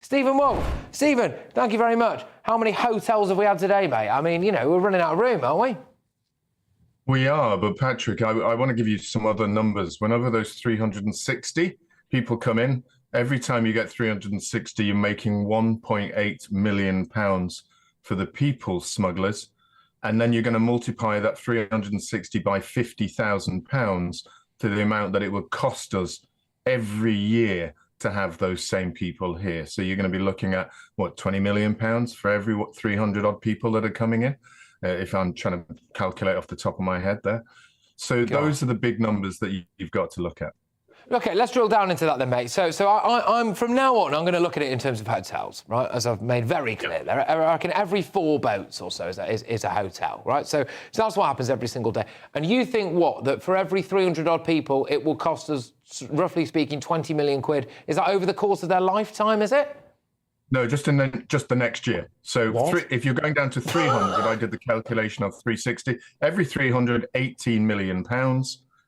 Steven Woolfe. Steven, thank you very much. How many hotels have we had today, mate? I mean, you know, we're running out of room, aren't we? We are, but Patrick, I want to give you some other numbers. Whenever those 360 people come in, every time you get 360, you're making £1.8 million for the people smugglers. And then you're going to multiply that 360 by £50,000 to the amount that it would cost us every year to have those same people here. So you're going to be looking at, what, £20 million for every 300 odd people that are coming in, if I'm trying to calculate off the top of my head there. So those are the big numbers that you've got to look at. Okay, let's drill down into that then, mate. So I'm from now on, I'm going to look at it in terms of hotels, right? As I've made very clear. I reckon every 4 boats or so is a hotel, right? So that's what happens every single day. And you think what? That for every 300 odd people, it will cost us, roughly speaking, 20 million quid. Is that over the course of their lifetime, is it? No, just the next year. So if you're going down to 300, I did the calculation of 360. Every 300, £18 million.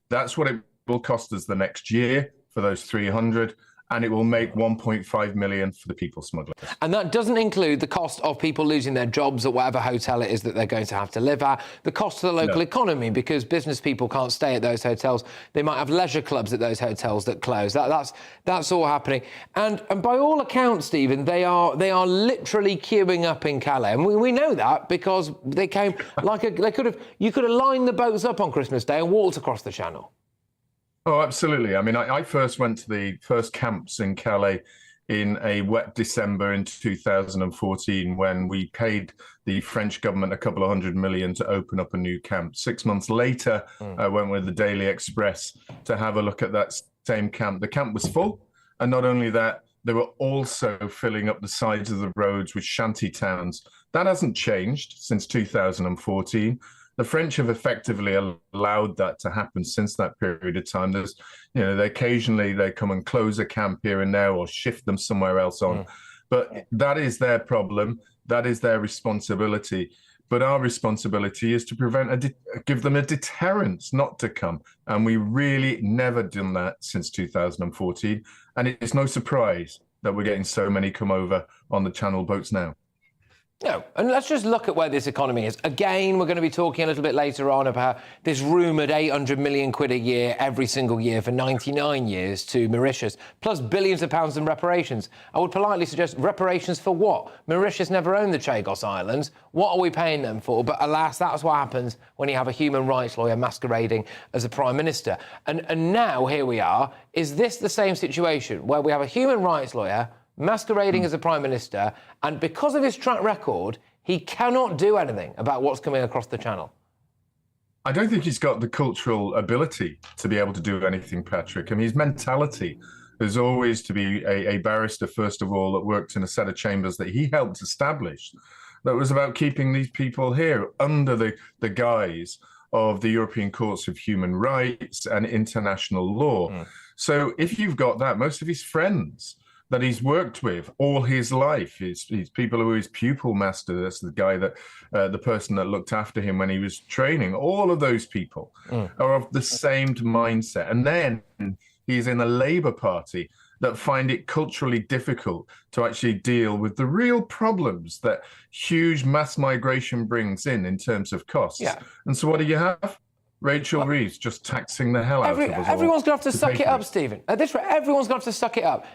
That's what it will cost us the next year for those 300, and it will make 1.5 million for the people smugglers. And that doesn't include the cost of people losing their jobs at whatever hotel it is that they're going to have to live at, the cost to the local economy, because business people can't stay at those hotels. They might have leisure clubs at those hotels that close. That's all happening. And by all accounts, Stephen, they are literally queuing up in Calais. And we know that because they came you could have lined the boats up on Christmas Day and walked across the channel. Oh, absolutely. I mean, I first went to the first camps in Calais in a wet December in 2014 when we paid the French government a couple of $100 million to open up a new camp. 6 months later, I went with the Daily Express to have a look at that same camp. The camp was full. And not only that, they were also filling up the sides of the roads with shanty towns. That hasn't changed since 2014. The French have effectively allowed that to happen since that period of time. There's, occasionally they come and close a camp here and there or shift them somewhere else on. But that is their problem. That is their responsibility. But our responsibility is to give them a deterrence not to come. And we really never done that since 2014. And it's no surprise that we're getting so many come over on the Channel boats now. No, and let's just look at where this economy is. Again, we're going to be talking a little bit later on about this rumoured 800 million quid a year every single year for 99 years to Mauritius, plus billions of pounds in reparations. I would politely suggest reparations for what? Mauritius never owned the Chagos Islands. What are we paying them for? But alas, that's what happens when you have a human rights lawyer masquerading as a prime minister. And now here we are. Is this the same situation where we have a human rights lawyer masquerading as a prime minister, and because of his track record, he cannot do anything about what's coming across the channel? I don't think he's got the cultural ability to be able to do anything, Patrick. I mean, his mentality is always to be a barrister, first of all, that worked in a set of chambers that he helped establish, that was about keeping these people here under the guise of the European Courts of Human Rights and international law. So if you've got that, most of his friends that he's worked with all his life, his people who his pupil master, that's the guy that, the person that looked after him when he was training, all of those people are of the same mindset. And then he's in a Labour Party that find it culturally difficult to actually deal with the real problems that huge mass migration brings in terms of costs. And so what do you have? Rachel Reeves just taxing the hell out of us all. Everyone's going to have to suck it up, Stephen. At this rate, everyone's going to have to suck it up.